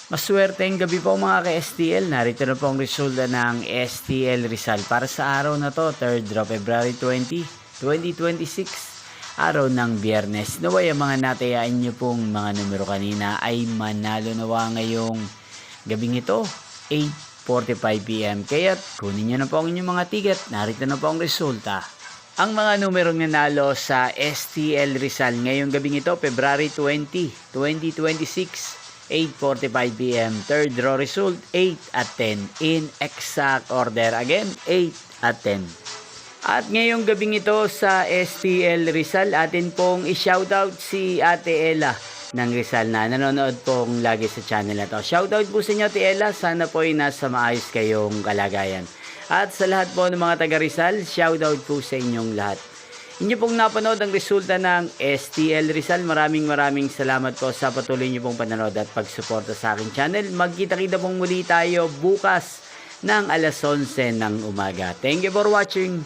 Maswerteng gabi po mga ka-STL. Narito na po ang resulta ng STL Rizal para sa araw na to, 3rd of February 2026, araw ng Biyernes. Naway ang mga natayaan nyo pong mga numero kanina ay manalo nawa ngayong gabing ito, 8:45 PM. Kaya kunin nyo na po ang inyong mga ticket. Narito na po ang resulta. Ang mga numerong nanalo sa STL Rizal ngayong gabing ito, February 20, 2026, 8:45 PM. Third draw result, 8 at 10. In exact order. Again, 8 at 10. At ngayong gabing ito sa STL Rizal, atin pong i-shoutout si Ate Ella ng Rizal na nanonood pong lagi sa channel na to. Shoutout po sa inyo, Ate Ella. Sana po ay nasa maayos kayong kalagayan. At sa lahat po ng mga taga Rizal, shoutout po sa inyong lahat. Inyo pong napanood ang resulta ng STL Rizal. Maraming salamat po sa patuloy nyo pong panonood at pagsuporta sa aking channel. Magkita-kita pong muli tayo bukas ng alas 11 ng umaga. Thank you for watching.